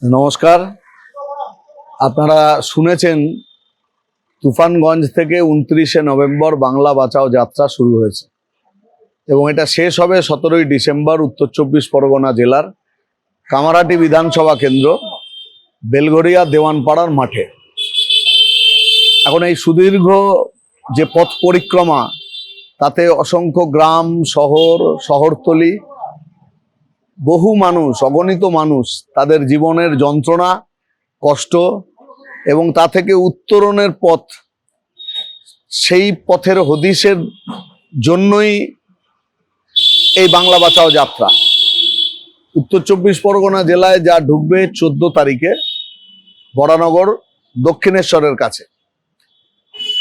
নমস্কার। আপনারা শুনেছেন তুফানগঞ্জ থেকে 29শে নভেম্বর বাংলা বাঁচাও যাত্রা শুরু হয়েছে এবং এটা শেষ হবে 17ই ডিসেম্বর উত্তর চব্বিশ পরগনা জেলার কামারহাটি বিধানসভা কেন্দ্র বেলঘরিয়া দেওয়ানপাড়ার মাঠে। এখন এই সুদীর্ঘ যে পথ পরিক্রমা, তাতে অসংখ্য গ্রাম, শহরতলি, বহু মানুষ, অগণিত মানুষ তাদের জীবনের যন্ত্রণা, কষ্ট এবং তা থেকে উত্তরণের পথ, সেই পথের হদিশের জন্যই এই বাংলা বাঁচাও যাত্রা। উত্তর চব্বিশ পরগনা জেলায় যা ঢুকবে 14 তারিখে বরানগর দক্ষিণেশ্বরের কাছে।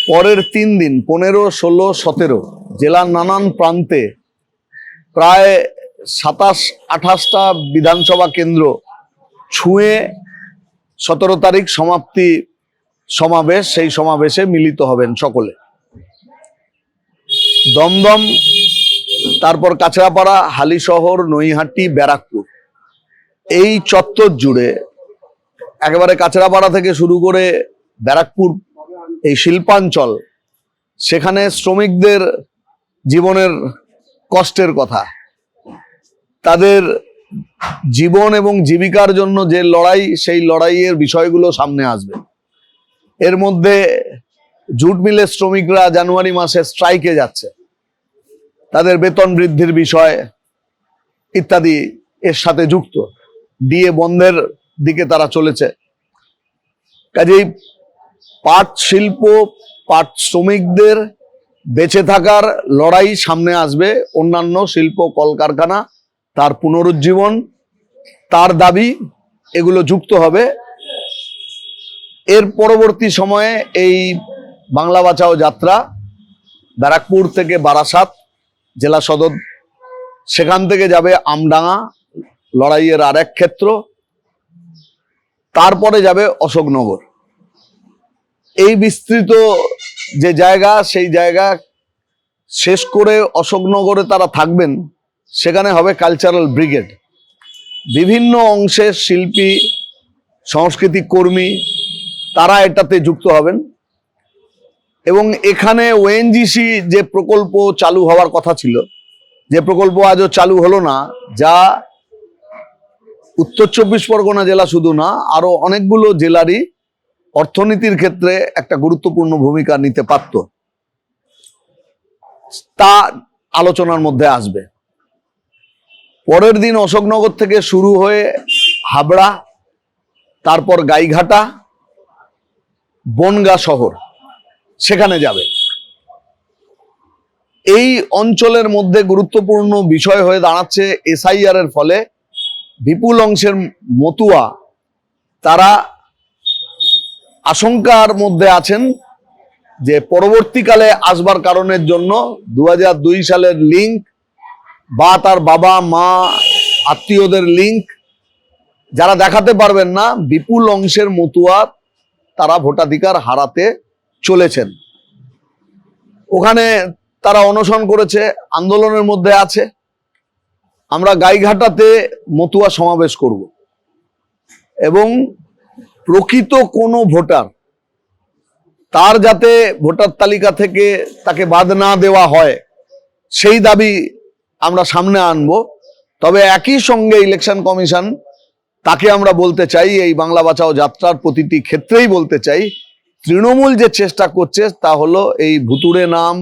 পরের 3 দিন 15, 16, 17 জেলার নানান প্রান্তে প্রায় 27-28টা বিধানসভা কেন্দ্র ছুঁয়ে 17 তারিখ সমাপ্তি সমাবেশ, সেই সমাবেশে মিলিত হবেন সকলে। দমদম, তারপর কাছড়াপাড়া, হালিশহর, নৈহাটি, ব্যারাকপুর, এই চত্বর জুড়ে একেবারে কাছড়াপাড়া থেকে শুরু করে ব্যারাকপুর, এই শিল্পাঞ্চল, সেখানে শ্রমিকদের জীবনের কষ্টের কথা, তাদের জীবন এবং জীবিকার জন্য যে লড়াই, সেই লড়াইয়ের বিষয়গুলো সামনে আসবে। এর মধ্যে জুট মিলের শ্রমিকরা জানুয়ারি মাসে স্ট্রাইকে যাচ্ছে, তাদের বেতন বৃদ্ধির বিষয় ইত্যাদি এর সাথে যুক্ত, ডিএ বন্ধের দিকে তারা চলেছে। কাজেই পাট শিল্প, পাট শ্রমিকদের বেঁচে থাকার লড়াই সামনে আসবে। অন্যান্য শিল্প কলকারখানা, তার পুনরুজ্জীবন, তার দাবি, এগুলো যুক্ত হবে। এর পরবর্তী সময়ে এই বাংলা বাঁচাও যাত্রা ব্যারাকপুর থেকে বারাসাত জেলা সদর, সেখান থেকে যাবে আমডাঙ্গা, লড়াইয়ের আরেক ক্ষেত্র, তারপরে যাবে অশোকনগর। এই বিস্তৃত যে জায়গা, সেই জায়গা শেষ করে অশোকনগরে তারা থাকবেন। সেখানে হবে কালচারাল ব্রিগেড। বিভিন্ন অংশের শিল্পী, সাংস্কৃতিক কর্মী তারা এটাতে যুক্ত হবেন এবং এখানে ওএনজিসি যে প্রকল্প চালু হওয়ার কথা ছিল, যে প্রকল্প আজও চালু হলো না, যা উত্তর চব্বিশ পরগনা জেলা শুধু না, আরো অনেকগুলো জেলারই অর্থনীতির ক্ষেত্রে একটা গুরুত্বপূর্ণ ভূমিকা নিতে পারত, তা আলোচনার মধ্যে আসবে। পরের দিন অশোকনগর থেকে শুরু হয়ে হাবড়া, তারপর গাইঘাটা, বনগাঁ শহর, সেখানে যাবে। এই অঞ্চলের মধ্যে গুরুত্বপূর্ণ বিষয় হয়ে দাঁড়াচ্ছে এসআইআর এর ফলে বিপুল অংশের মতুয়া তারা আশঙ্কার মধ্যে আছেন যে পরবর্তীকালে আসবার কারণের জন্য 2002 সালের লিঙ্ক বা তার বাবা মা আত্মীয়দের লিঙ্ক যারা দেখাতে পারবেন না, বিপুল অংশের মতুয়া তারা ভোটাধিকার হারাতে চলেছেন। ওখানে তারা অনশন করেছে, আন্দোলনের মধ্যে আছে। আমরা গাইঘাটাতে মতুয়া সমাবেশ করব এবং প্রকৃত কোনো ভোটার, তার যাতে ভোটার তালিকা থেকে তাকে বাদ না দেওয়া হয়, সেই দাবি আমরা সামনে আনব। তবে একই সঙ্গে ইলেকশন কমিশন, তাকে আমরা বলতে চাই, এই বাংলা বাঁচাও যাত্রার প্রতিটি ক্ষেত্রেই বলতে চাই, তৃণমূল যে চেষ্টা করছে তা হলো এই ভুতুড়ে নাম,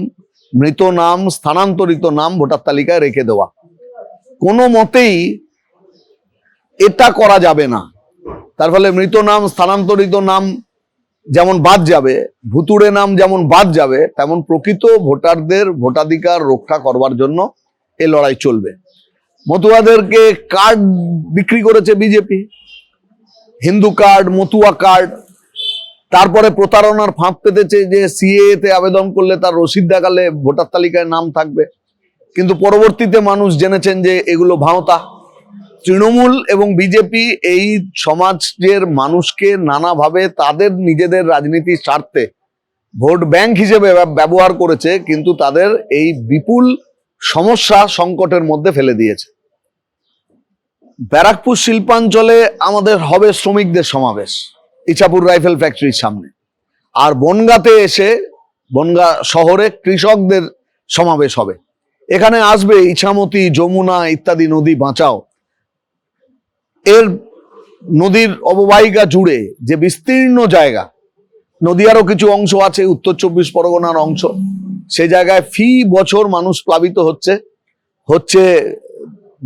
মৃত নাম, স্থানান্তরিত নাম ভোটার তালিকায় রেখে দেওয়া। কোনো মতেই এটা করা যাবে না। তার ফলে মৃত নাম, স্থানান্তরিত নাম যেমন বাদ যাবে, ভুতুড়ে নাম যেমন বাদ যাবে, তেমন প্রকৃত ভোটারদের ভোটাধিকার রক্ষা করবার জন্য এই লড়াই চলবে। মতুয়াদেরকে কার্ড বিক্রি করেছে BJP, Hindu card, Matua card. তারপরে প্রতারণার ফাঁদ পেতেছে যে সিএএ তে আবেদন করলে তার রসিদ দেখালে ভোটার তালিকায় নাম থাকবে, কিন্তু পরবর্তীতে মানুষ জেনেছেন যে এগুলো ভাঁওতা। তৃণমূল এবং বিজেপি এই সমাজের মানুষকে নানাভাবে তাদের নিজেদের রাজনীতির স্বার্থে ভোট ব্যাংক হিসেবে ব্যবহার করেছে, কিন্তু তাদের এই বিপুল সমস্যা সংকটের মধ্যে ফেলে দিয়েছে। ব্যারাকপুর শিল্পাঞ্চলে আমাদের হবে শ্রমিকদের সমাবেশ ইছাপুর রাইফেল ফ্যাক্টরির সামনে, আর বনগাঁতে এসে বনগাঁ শহরে কৃষকদের সমাবেশ হবে। এখানে আসবে ইছামতি, যমুনা ইত্যাদি নদী বাঁচাও। এর নদীর অববাহিকা জুড়ে যে বিস্তীর্ণ জায়গা, নদীয়ারও কিছু অংশ আছে, উত্তর 24 পরগনার অংশ, সে জায়গায় ফি বছর মানুষ প্লাবিত হচ্ছে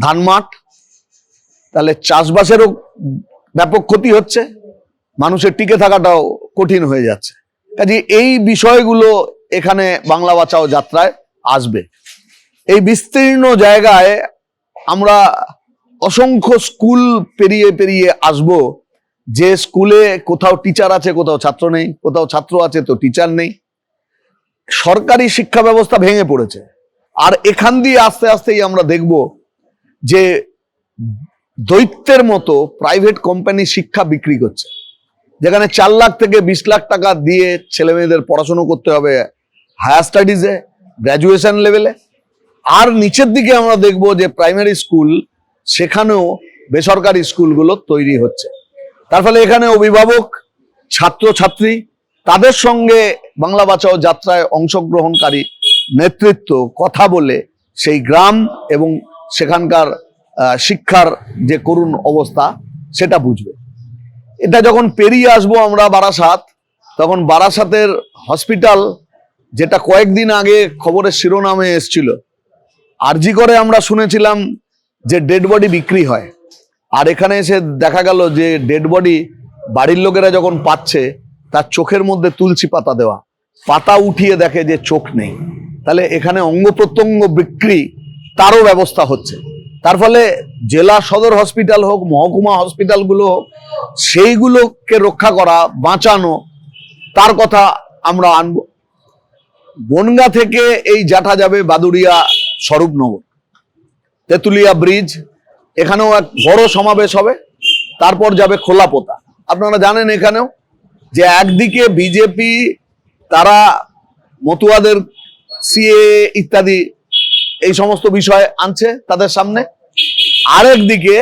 ধান মাঠ। তাহলে চাষবাসেরও ব্যাপক ক্ষতি হচ্ছে, মানুষের টিকে থাকাটাও কঠিন হয়ে যাচ্ছে। কাজে এই বিষয়গুলো এখানে বাংলা বাঁচাও যাত্রায় আসবে। এই বিস্তীর্ণ জায়গায় আমরা অসংখ্য স্কুল পেরিয়ে পেরিয়ে আসব, যে স্কুলে কোথাও টিচার আছে, কোথাও ছাত্র নেই, কোথাও ছাত্র আছে তো টিচার নেই। সরকারি শিক্ষা ব্যবস্থা ভেঙে পড়েছে। আর এখান দিয়ে আস্তে আস্তেই আমরা দেখব যে দৈত্যের মতো প্রাইভেট কোম্পানি শিক্ষা বিক্রি করছে, যেখানে 4 লাখ থেকে 20 লাখ টাকা দিয়ে ছেলে মেয়েদের পড়াশোনা করতে হবে হায়ার স্টাডিজে, গ্র্যাজুয়েশন লেভেলে। আর নিচের দিকে আমরা দেখব যে প্রাইমারি স্কুল, সেখানেও বেসরকারি স্কুলগুলো তৈরি হচ্ছে। তার ফলে এখানে অভিভাবক, ছাত্রছাত্রী, তাদের সঙ্গে বাংলা বাঁচাও যাত্রায় অংশগ্রহণকারী নেতৃত্ব কথা বলে সেই গ্রাম এবং সেখানকার শিক্ষার যে করুণ অবস্থা সেটা বুঝবে। এটা যখন পেরিয়ে আসবো আমরা বারাসাত, তখন বারাসাতের হসপিটাল, যেটা কয়েকদিন আগে খবরের শিরোনামে এসেছিল, আরজি করে আমরা শুনেছিলাম যে ডেড বডি বিক্রি হয়, আর এখানে এসে দেখা গেল যে ডেড বডি বাড়ির লোকেরা যখন পাচ্ছে, তার চোখের মধ্যে তুলসী পাতা দেওয়া, পাতা উঠিয়ে দেখে যে চোখ নেই। তাহলে এখানে অঙ্গ প্রত্যঙ্গ বিক্রি, তারও ব্যবস্থা হচ্ছে। তার ফলে জেলা সদর হসপিটাল হোক, মহকুমা হসপিটালগুলো হোক, সেইগুলোকে রক্ষা করা, বাঁচানো, তার কথা আমরা আনব। বনগাঁ থেকে এই জাঠা যাবে বাদুড়িয়া, স্বরূপনগর, তেঁতুলিয়া ব্রিজ, এখানেও এক বড় সমাবেশ হবে। তারপর যাবে খোলাপোতা। আপনারা জানেন এখানেও যে একদিকে বিজেপি তারা মতুয়াদের সিএ ইত্যাদি এই সমস্ত বিষয় আনছে তাদের সামনে, আরেকদিকে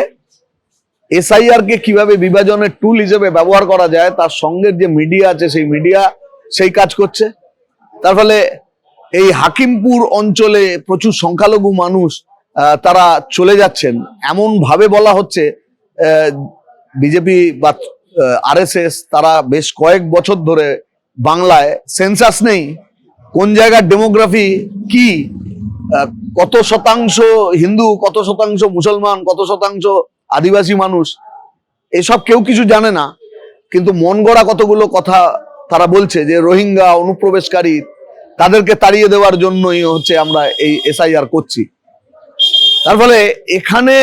এসআইআর কে কিভাবে বিভাজনের টুল হিসেবে ব্যবহার করা যায় তার সঙ্গে যে মিডিয়া আছে, সেই মিডিয়া সেই কাজ করছে। তার ফলে এই হাকিমপুর অঞ্চলে প্রচুর সংখ্যালঘু মানুষ তারা চলে যাচ্ছেন, এমন ভাবে বলা হচ্ছে বিজেপি বা আরএসএস তারা বেশ কয়েক বছর ধরে বাংলায় সেন্সাস নেই, কোন জায়গার ডেমোগ্রাফি কি, কত শতাংশ হিন্দু, কত শতাংশ মুসলমান, কত শতাংশ আদিবাসী মানুষ, এসব কেউ কিছু জানে না। কিন্তু মন গড়া কতগুলো কথা তারা বলছে যে রোহিঙ্গা অনুপ্রবেশকারী, তাদেরকে তাড়িয়ে দেওয়ার জন্যই হচ্ছে আমরা এই এসআইআর করছি। তার ফলে এখানে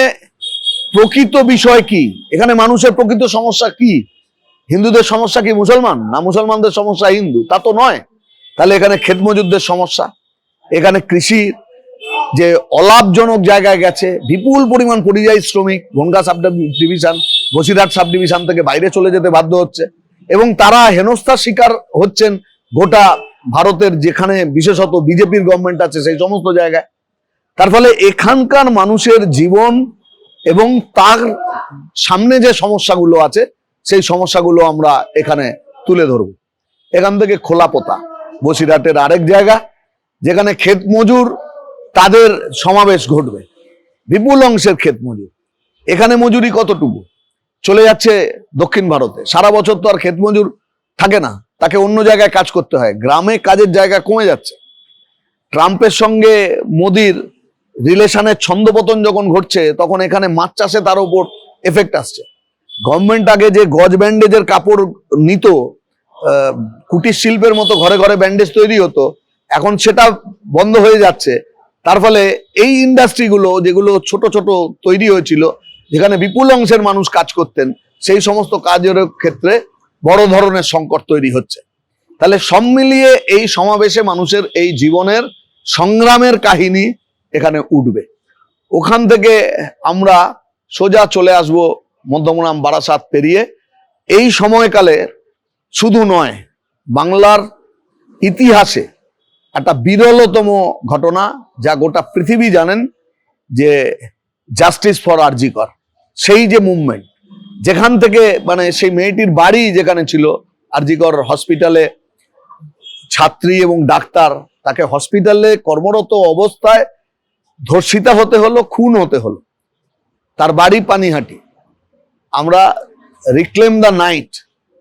প্রকৃত বিষয় কি, এখানে মানুষের প্রকৃত সমস্যা কি? হিন্দুদের সমস্যা কি মুসলমান, না মুসলমানদের সমস্যা হিন্দু? তা তো নয়। তাহলে এখানে ক্ষেত মজুরদের সমস্যা, এখানে কৃষি যে অলাভজনক জায়গায় গেছে, বিপুল পরিমাণ পরিযায়ী শ্রমিক Bongaon subdivision, Basirhat subdivision থেকে বাইরে চলে যেতে বাধ্য হচ্ছে, এবং তারা হেনস্থার শিকার হচ্ছেন গোটা ভারতের, যেখানে বিশেষত বিজেপির গভর্নমেন্ট আছে সেই সমস্ত জায়গায়। তার ফলে এখানকার মানুষের জীবন এবং তার সামনে যে সমস্যাগুলো আছে সেই সমস্যাগুলো আমরা এখানে তুলে ধরব। এখান থেকে খোলাপোতা, বসিরহাটের আরেক জায়গা, যেখানে ক্ষেত মজুর তাদের সমাবেশ ঘটবে, বিপুল অংশের ক্ষেত মজুর। এখানে মজুরি কতটুকু চলে যাচ্ছে দক্ষিণ ভারতে, সারা বছর তো আর ক্ষেত মজুর থাকে না, তাকে অন্য জায়গায় কাজ করতে হয়, গ্রামে কাজের জায়গা কমে যাচ্ছে। ট্রাম্পের সঙ্গে মোদির রিলেশনের ছন্দপতন যখন ঘটছে, তখন এখানে মাছ চাষে তার উপর এফেক্ট আসছে। গভর্নমেন্ট আগে যে গজ ব্যান্ডেজের কাপড় নিত, কুটির শিল্পের মতো ঘরে ঘরে ব্যান্ডেজ তৈরি হতো, এখন সেটা বন্ধ হয়ে যাচ্ছে। তার ফলে এই ইন্ডাস্ট্রিগুলো যেগুলো ছোট ছোট তৈরি হয়েছিল, যেখানে বিপুল অংশের মানুষ কাজ করতেন, সেই সমস্ত কাজের ক্ষেত্রে বড় ধরনের সংকট তৈরি হচ্ছে। তাহলে সব মিলিয়ে এই সমাবেশে মানুষের এই জীবনের সংগ্রামের কাহিনী এখানে উঠবে। ওখান থেকে আমরা সোজা চলে আসব মধ্যমগ্রাম বারাসাত পেরিয়ে। এই সময়কালে শুধু নয়, বাংলার ইতিহাসে একটা বিরলতম ঘটনা, যা গোটা পৃথিবী জানেন, যে জাস্টিস ফর আরজি কর। সেই যে মুভমেন্ট, যেখান থেকে মানে সেই মেয়েটির বাড়ি যেখানে ছিল আরজিকর হসপিটালে, ছাত্রী এবং ডাক্তার, তাকে হসপিটালে কর্মরত অবস্থায় ধর্ষিতা হতে হলো, খুন হতে হলো, তার বাড়ি পানিহাটি। আমরা রিক্লেম দ্য নাইট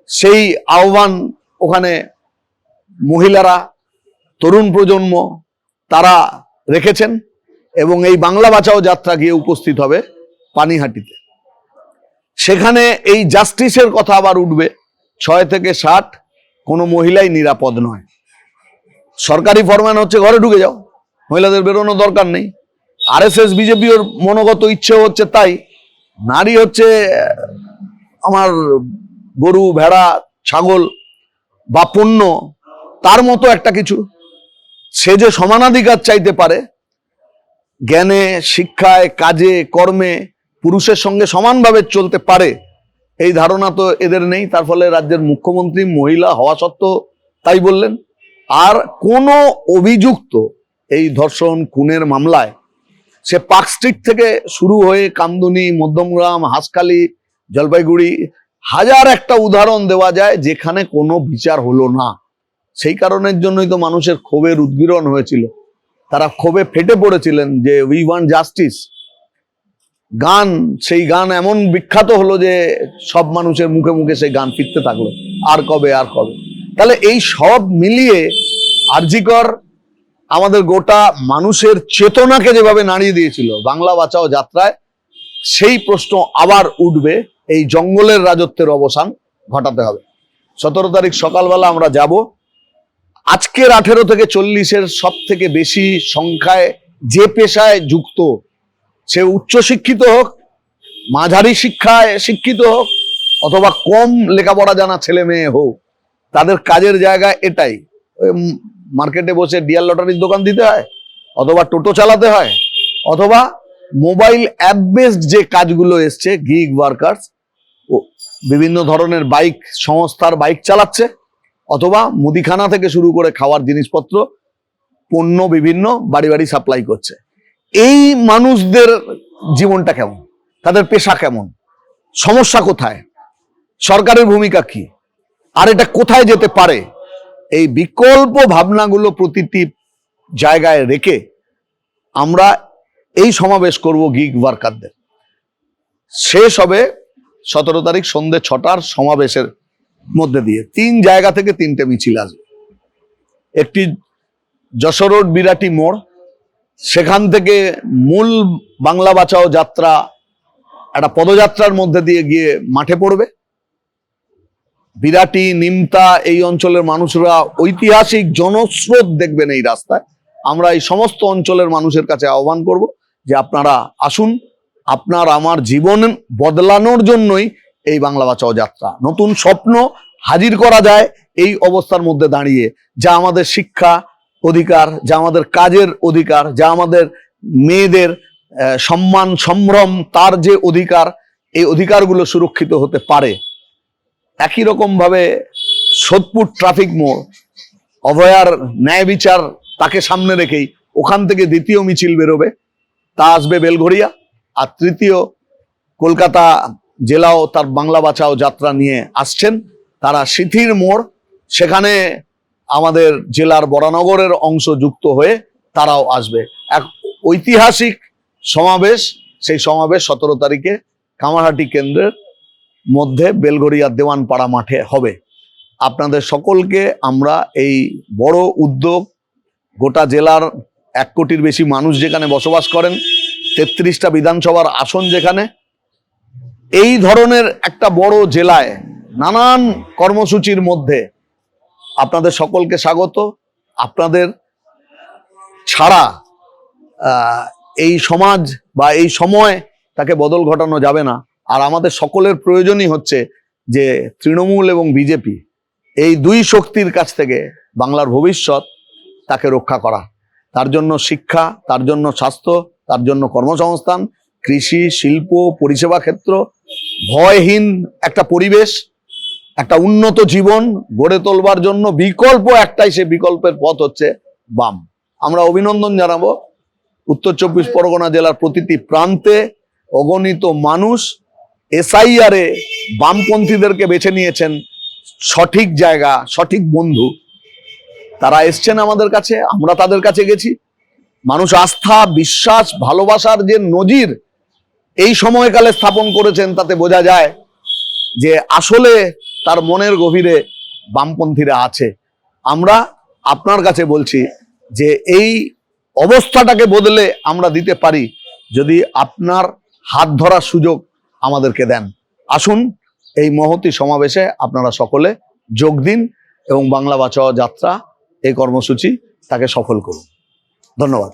সেই আহ্বান ওখানে মহিলারা, তরুণ প্রজন্ম তারা রেখেছেন, এবং এই বাংলা বাঁচাও যাত্রা গিয়ে উপস্থিত হবে পানিহাটিতে। সেখানে এই জাস্টিসের কথা আবার উঠবে। 6 থেকে 60 কোনো মহিলাই নিরাপদ নয়। সরকারি ফরমান হচ্ছে ঘরে ঢুকে যাও, মহিলাদের বেরোনোর দরকার নেই। আরএসএস বিজেপি ওর মনোগত ইচ্ছে হচ্ছে তাই, নারী হচ্ছে আমার গরু, ভেড়া, ছাগল বা পণ্য, তার মতো একটা কিছু। সে যে সমানাধিকার চাইতে পারে, জ্ঞানে, শিক্ষায়, কাজে, কর্মে পুরুষের সঙ্গে সমানভাবে চলতে পারে, এই ধারণা তো এদের নেই। তার ফলে রাজ্যের মুখ্যমন্ত্রী মহিলা হওয়া সত্ত্বেও তাই বললেন। আর কোন অভিযুক্ত এই ধর্ষণ খুনের মামলায়, সে পার্ক স্ট্রিট থেকে শুরু হয়ে কামদুনি, মধ্যমগ্রাম, হাঁসখালি, জলপাইগুড়ি, হাজার একটা উদাহরণ দেওয়া যায় যেখানে কোনো বিচার হলো না। সেই কারণের জন্যই তো মানুষের ক্ষোভের উদ্গীরণ হয়েছিল, তারা ক্ষোভে ফেটে পড়েছিলেন যে উই ওয়ান্ট জাস্টিস। গান, সেই গান এমন বিখ্যাত হলো যে সব মানুষের মুখে মুখে সেই গান ফিরতে থাকলো, আর কবে, আর কবে। তাহলে এই সব মিলিয়ে আরজিকর আমাদের গোটা মানুষের চেতনাকে যেভাবে নাড়িয়ে দিয়েছিল বাংলা বাঁচাও যাত্রায়, সেই প্রশ্ন আবার উঠবে। এই জঙ্গলের রাজত্বের অবসান ঘটাতে হবে। 17 তারিখ সকালবেলা আমরা যাব। আজকের 18 থেকে 40-এর সব থেকে বেশি সংখ্যায় যে পেশায় যুক্ত, সে উচ্চশিক্ষিত হোক, মাঝারি শিক্ষায় শিক্ষিত হোক, অথবা কম লেখাপড়া জানা ছেলে মেয়ে হোক, তাদের কাজের জায়গায় এটাই। মার্কেটে বসে ডিয়ার লটারির দোকান দিতে হয়, অথবা টোটো চালাতে হয়, অথবা মোবাইল অ্যাপ বেসড যে কাজগুলো এসছে, গিগ ওয়ার্কার্স, বিভিন্ন ধরনের বাইক সংস্থার বাইক চালাচ্ছে, অথবা মুদিখানা থেকে শুরু করে খাওয়ার জিনিসপত্র, পণ্য বিভিন্ন বাড়ি বাড়ি সাপ্লাই করছে। এই মানুষদের জীবনটা কেমন, তাদের পেশা কেমন, সমস্যা কোথায়, সরকারের ভূমিকা কি, আর এটা কোথায় যেতে পারে, এই বিকল্প ভাবনাগুলো প্রতিটি জায়গায় রেখে আমরা এই সমাবেশ করব গিগ ওয়ার্কারদের। শেষ হবে 17 তারিখ সন্ধ্যে 6টার সমাবেশের মধ্যে দিয়ে 3 জায়গা থেকে 3টে মিছিল আসবে। একটি যশোর রোড বিরাটি মোড়, সেখান থেকে মূল বাংলা বাঁচাও যাত্রা একটা পদযাত্রার মধ্যে দিয়ে গিয়ে মাঠে পড়বে। বিরাটি, নিমতা এই অঞ্চলের মানুষরা ঐতিহাসিক জনস্রোত দেখবেন এই রাস্তায়। আমরা এই সমস্ত অঞ্চলের মানুষের কাছে আহ্বান করব যে আপনারা আসুন, আপনার আমার জীবন বদলানোর জন্যই এই বাংলা বাঁচাও যাত্রা। নতুন স্বপ্ন হাজির করা যায় এই অবস্থার মধ্যে দাঁড়িয়ে, যা আমাদের শিক্ষা অধিকার, যা আমাদের কাজের অধিকার, যা আমাদের মেয়েদের সম্মান সম্ভ্রম, তার যে অধিকার, এই অধিকারগুলো সুরক্ষিত হতে পারে। একই রকম ভাবে সোদপুর ট্রাফিক মোড়, অভয়ার ন্যায় বিচার তাকে সামনে রেখেই ওখান থেকে দ্বিতীয় মিছিল বেরোবে, তা আসবে বেলঘরিয়া। আর তৃতীয়, কলকাতা জেলাও তার বাংলা বাঁচাও যাত্রা নিয়ে আসছেন, তারা সিথির মোড়, সেখানে আমাদের জেলার বরানগরের অংশ যুক্ত হয়ে তারাও আসবে। এক ঐতিহাসিক সমাবেশ, সেই সমাবেশ 17 তারিখে কামারহাটি কেন্দ্রের মধ্যে বেলঘরিয়া দেওয়ানপাড়া মাঠে হবে। আপনাদের সকলকে আমরা এই বড় উদ্যোগ, গোটা জেলার 1 কোটির বেশি মানুষ যেখানে বসবাস করেন, 33টা বিধানসভার আসন যেখানে, এই ধরনের একটা বড় জেলায় নানান কর্মসূচির মধ্যে আপনাদের সকলকে স্বাগত। আপনাদের ছাড়া এই সমাজ বা এই সময় তাকে বদল ঘটানো যাবে না। আর আমাদের সকলের প্রয়োজনই হচ্ছে যে তৃণমূল এবং বিজেপি, এই দুই শক্তির কাছ থেকে বাংলার ভবিষ্যৎ তাকে রক্ষা করা। তার জন্য শিক্ষা, তার জন্য স্বাস্থ্য, তার জন্য কর্মসংস্থান, কৃষি, শিল্প, পরিষেবা ক্ষেত্র, ভয়হীন একটা পরিবেশ, একটা উন্নত জীবন গড়ে তোলবার জন্য বিকল্প একটাই, সে বিকল্পের পথ হচ্ছে বাম। আমরা অভিনন্দন জানাবো উত্তর 24 পরগনা জেলার প্রতিটি প্রান্তে অগণিত মানুষ SIR এ বামপন্থীদেরকে বেছে নিয়েছেন সঠিক জায়গা, সঠিক বন্ধু। তারা এসছেন আমাদের কাছে, আমরা তাদের কাছে গেছি। মানুষ আস্থা, বিশ্বাস, ভালোবাসার যে নজির এই সময়কালে স্থাপন করেছেন, তাতে বোঝা যায় যে আসলে তার মনের গভীরে বামপন্থীরা আছে। আমরা আপনার কাছে বলছি যে এই অবস্থাটাকে বদলে আমরা দিতে পারি যদি আপনার হাত ধরার সুযোগ আমাদেরকে দেন। আসুন এই মহতী সমাবেশে আপনারা সকলে যোগ দিন এবং বাংলা বাঁচাও যাত্রা এই কর্মসূচি তাকে সফল করুন। ধন্যবাদ।